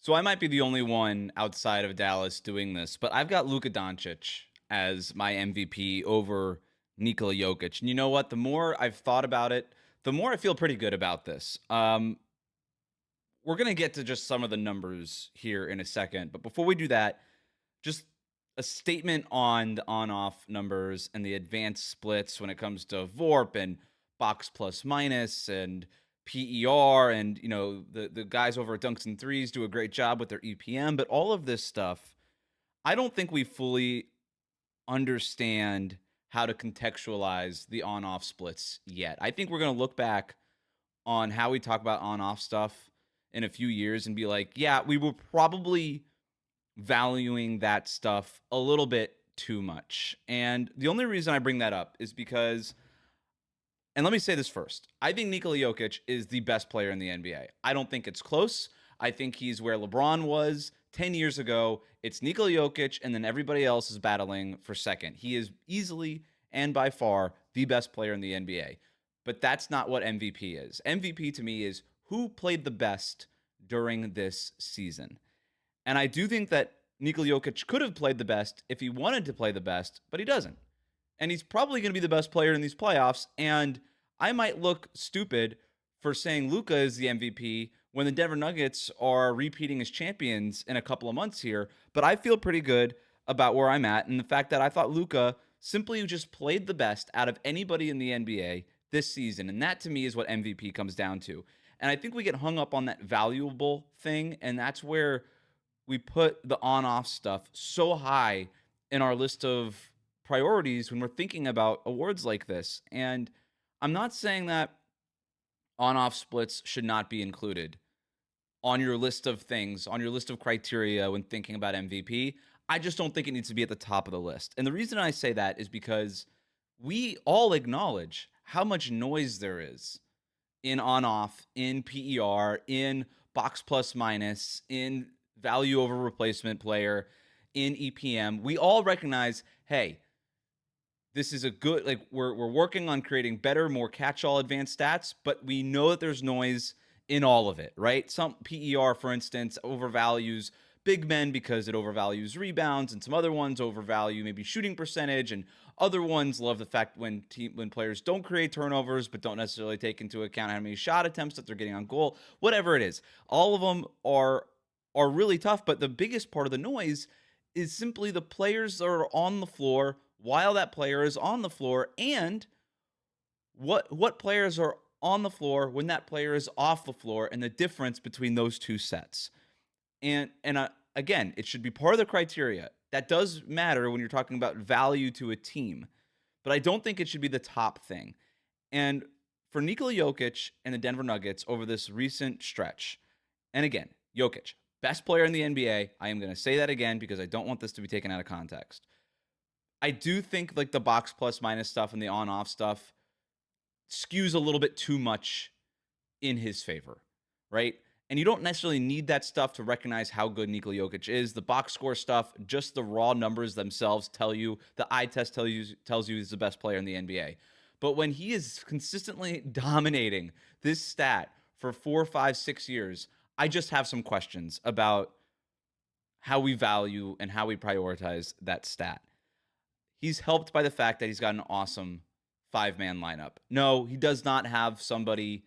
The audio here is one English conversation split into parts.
So I might be the only one outside of Dallas doing this, but I've got Luka Doncic as my MVP over Nikola Jokic. And you know what? The more I've thought about it, the more I feel pretty good about this. We're going to get to just some of the numbers here in a second. But before we do that, just a statement on the on-off numbers and the advanced splits when it comes to VORP and box plus minus and PER, and the guys over at Dunks and Threes do a great job with their EPM, but all of this stuff, I don't think we fully understand how to contextualize the on-off splits yet. I think we're going to look back on how we talk about on-off stuff in a few years and be like, yeah, we were probably valuing that stuff a little bit too much. And the only reason I bring that up is because, and let me say this first, I think Nikola Jokic is the best player in the NBA. I don't think it's close. I think he's where LeBron was 10 years ago. It's Nikola Jokic, and then everybody else is battling for second. He is easily and by far the best player in the NBA. But that's not what MVP is. MVP to me is who played the best during this season. And I do think that Nikola Jokic could have played the best if he wanted to play the best, but he doesn't. And he's probably going to be the best player in these playoffs. And I might look stupid for saying Luka is the MVP when the Denver Nuggets are repeating as champions in a couple of months here. But I feel pretty good about where I'm at and the fact that I thought Luka simply just played the best out of anybody in the NBA this season. And that to me is what MVP comes down to. And I think we get hung up on that valuable thing. And that's where we put the on-off stuff so high in our list of priorities when we're thinking about awards like this. And I'm not saying that on-off splits should not be included on your list of things, on your list of criteria when thinking about MVP. I just don't think it needs to be at the top of the list. And the reason I say that is because we all acknowledge how much noise there is in on-off, in PER, in box plus minus, in value over replacement player, in EPM. We all recognize, hey, this is a good, like, we're working on creating better, more catch-all advanced stats, but we know that there's noise in all of it, right? Some PER, for instance, overvalues big men because it overvalues rebounds, and some other ones overvalue maybe shooting percentage, and other ones love the fact when players don't create turnovers but don't necessarily take into account how many shot attempts that they're getting on goal. Whatever it is, all of them are really tough, but the biggest part of the noise is simply the players that are on the floor while that player is on the floor, and what players are on the floor when that player is off the floor, and the difference between those two sets. And again, it should be part of the criteria. That does matter when you're talking about value to a team, but I don't think it should be the top thing. And for Nikola Jokic and the Denver Nuggets over this recent stretch, and again, Jokic, best player in the NBA. I am going to say that again because I don't want this to be taken out of context. I do think like the box plus minus stuff and the on-off stuff skews a little bit too much in his favor, right? And you don't necessarily need that stuff to recognize how good Nikola Jokic is. The box score stuff, just the raw numbers themselves tell you, the eye test tells you he's the best player in the NBA. But when he is consistently dominating this stat for 4, 5, 6 years, I just have some questions about how we value and how we prioritize that stat. He's helped by the fact that he's got an awesome 5-man lineup. No, he does not have somebody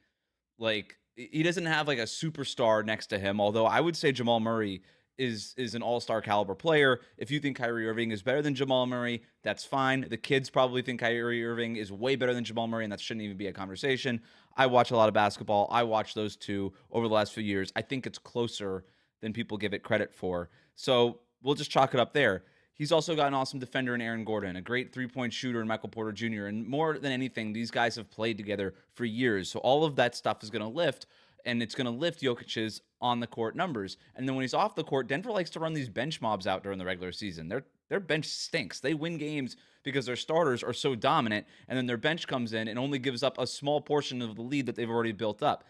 like, he doesn't have like a superstar next to him, although I would say Jamal Murray is an all-star caliber player. If you think Kyrie Irving is better than Jamal Murray, that's fine. The kids probably think Kyrie Irving is way better than Jamal Murray, and that shouldn't even be a conversation. I watch a lot of basketball. I watch those two over the last few years. I think it's closer than people give it credit for. So we'll just chalk it up there. He's also got an awesome defender in Aaron Gordon, a great three-point shooter in Michael Porter Jr., and more than anything, these guys have played together for years. So all of that stuff is going to lift, and it's going to lift Jokic's on-the-court numbers. And then when he's off the court, Denver likes to run these bench mobs out during the regular season. Their bench stinks. They win games because their starters are so dominant, and then their bench comes in and only gives up a small portion of the lead that they've already built up.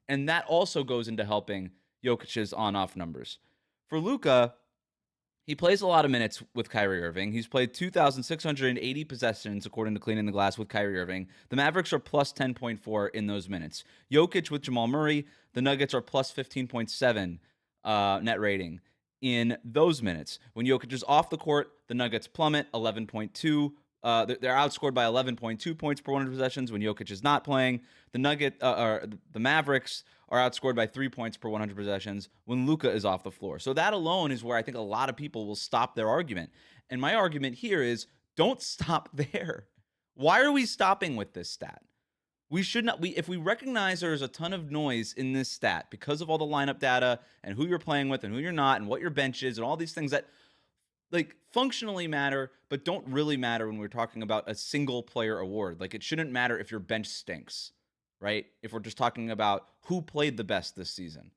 And that also goes into helping Jokic's on-off numbers. For Luka, he plays a lot of minutes with Kyrie Irving. He's played 2,680 possessions, according to Cleaning the Glass, with Kyrie Irving. The Mavericks are plus 10.4 in those minutes. Jokic with Jamal Murray, the Nuggets are plus 15.7 net rating in those minutes. When Jokic is off the court, the Nuggets plummet 11.2. They're outscored by 11.2 points per 100 possessions. When Jokic is not playing, the Mavericks are outscored by 3 points per 100 possessions when Luka is off the floor. So that alone is where I think a lot of people will stop their argument. And my argument here is don't stop there. Why are we stopping with this stat? We should not. If we recognize there's a ton of noise in this stat because of all the lineup data and who you're playing with and who you're not and what your bench is and all these things that like functionally matter, but don't really matter when we're talking about a single player award. Like it shouldn't matter if your bench stinks, right? If we're just talking about who played the best this season,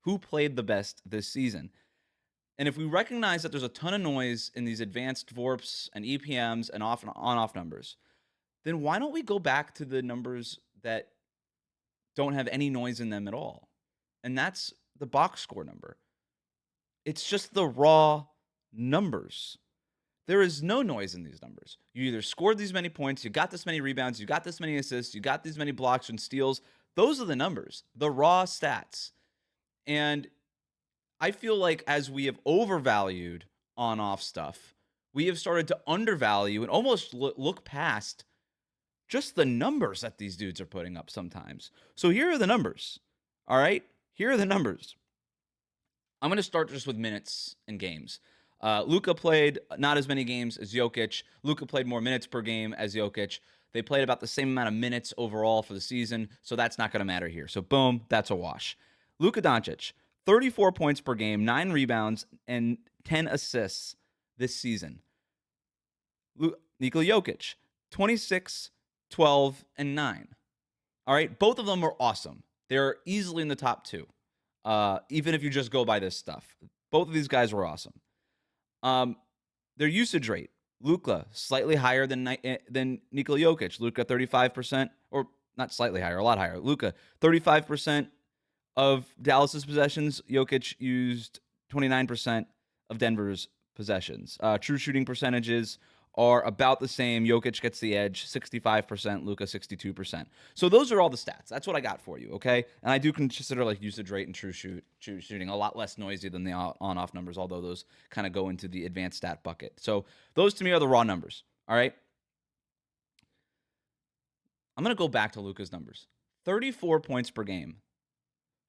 who played the best this season. And if we recognize that there's a ton of noise in these advanced VORPs and EPMs and on-off numbers, then why don't we go back to the numbers that don't have any noise in them at all? And that's the box score number. It's just the raw numbers. There is no noise in these numbers. You either scored these many points, you got this many rebounds, you got this many assists, you got these many blocks and steals. Those are the numbers, the raw stats. And I feel like as we have overvalued on-off stuff, we have started to undervalue and almost look past just the numbers that these dudes are putting up sometimes. So here are the numbers. All right? Here are the numbers. I'm going to start just with minutes and games. Luka played not as many games as Jokic. Luka played more minutes per game as Jokic. They played about the same amount of minutes overall for the season, so that's not going to matter here. So boom, that's a wash. Luka Doncic, 34 points per game, 9 rebounds, and 10 assists this season. Nikola Jokic, 26, 12, and 9. All right, both of them are awesome. They're easily in the top 2, even if you just go by this stuff. Both of these guys were awesome. Their usage rate, Luka, slightly higher than Nikola Jokic. Luka, 35%, or not slightly higher, a lot higher. Luka, 35% of Dallas's possessions. Jokic used 29% of Denver's possessions. True shooting percentages are about the same. Jokic gets the edge, 65%, Luka 62%. So those are all the stats. That's what I got for you, okay? And I do consider like usage rate and true shooting a lot less noisy than the on-off numbers, although those kind of go into the advanced stat bucket. So those to me are the raw numbers, all right? I'm going to go back to Luka's numbers. 34 points per game.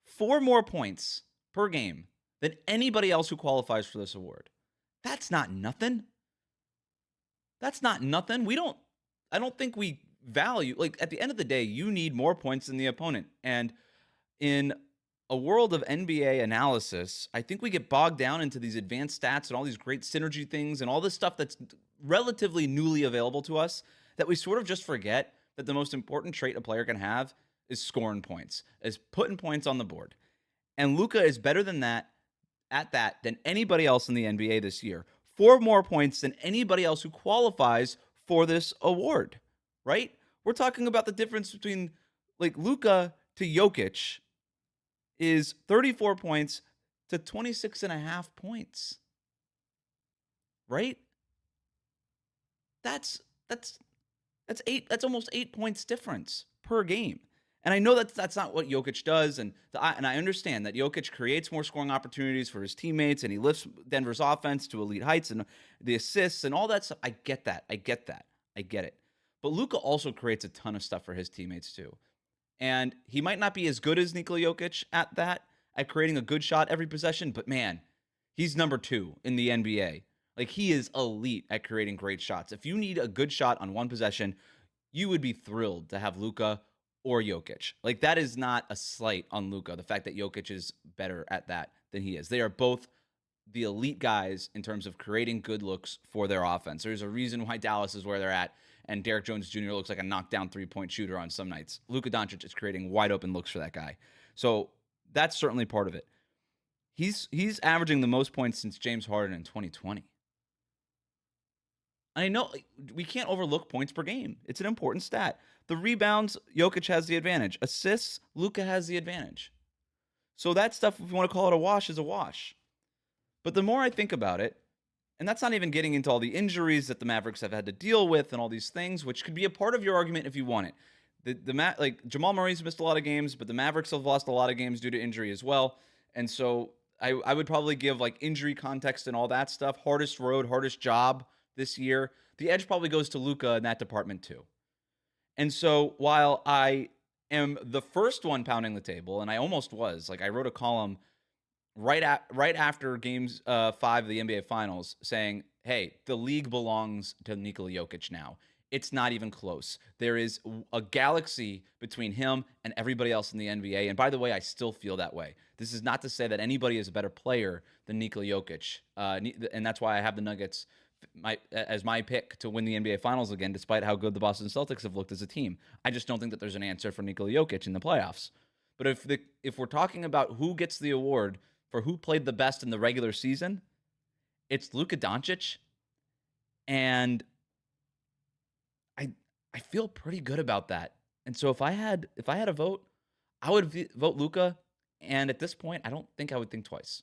4 more points per game than anybody else who qualifies for this award. That's not nothing. That's not nothing. I don't think we value, like at the end of the day, you need more points than the opponent. And in a world of NBA analysis, I think we get bogged down into these advanced stats and all these great synergy things and all this stuff that's relatively newly available to us that we sort of just forget that the most important trait a player can have is scoring points, is putting points on the board. And Luka is better than that than anybody else in the NBA this year. 4 more points than anybody else who qualifies for this award, right? We're talking about the difference between like Luka to Jokic is 34 points to 26.5 points, right? That's almost 8 points difference per game. And I know that's not what Jokic does, and I understand that Jokic creates more scoring opportunities for his teammates, and he lifts Denver's offense to elite heights, and the assists and all that stuff. I get that. I get it. But Luka also creates a ton of stuff for his teammates too. And he might not be as good as Nikola Jokic at creating a good shot every possession, but man, he's number 2 in the NBA. Like he is elite at creating great shots. If you need a good shot on one possession, you would be thrilled to have Luka or Jokic. Like that is not a slight on Luka, the fact that Jokic is better at that than he is. They are both the elite guys in terms of creating good looks for their offense. There's a reason why Dallas is where they're at, and Derrick Jones Jr. looks like a knockdown 3-point shooter on some nights. Luka Doncic is creating wide open looks for that guy. So that's certainly part of it. He's averaging the most points since James Harden in 2020. I know we can't overlook points per game. It's an important stat. The rebounds, Jokic has the advantage. Assists, Luka has the advantage. So that stuff, if you want to call it a wash, is a wash. But the more I think about it, and that's not even getting into all the injuries that the Mavericks have had to deal with and all these things, which could be a part of your argument if you want it. Like Jamal Murray's missed a lot of games, but the Mavericks have lost a lot of games due to injury as well. And so I would probably give like injury context and all that stuff. Hardest road, hardest job this year. The edge probably goes to Luka in that department too. And so while I am the first one pounding the table, and I almost was, like I wrote a column right after games 5 of the NBA Finals saying, "Hey, the league belongs to Nikola Jokic now." It's not even close. There is a galaxy between him and everybody else in the NBA. And by the way, I still feel that way. This is not to say that anybody is a better player than Nikola Jokic, and that's why I have the Nuggets as my pick to win the NBA Finals again, despite how good the Boston Celtics have looked as a team. I just don't think that there's an answer for Nikola Jokic in the playoffs. But if we're talking about who gets the award for who played the best in the regular season, it's Luka Doncic, and I I feel pretty good about that. And so if I had a vote, I would vote Luka. And at this point, I don't think I would think twice.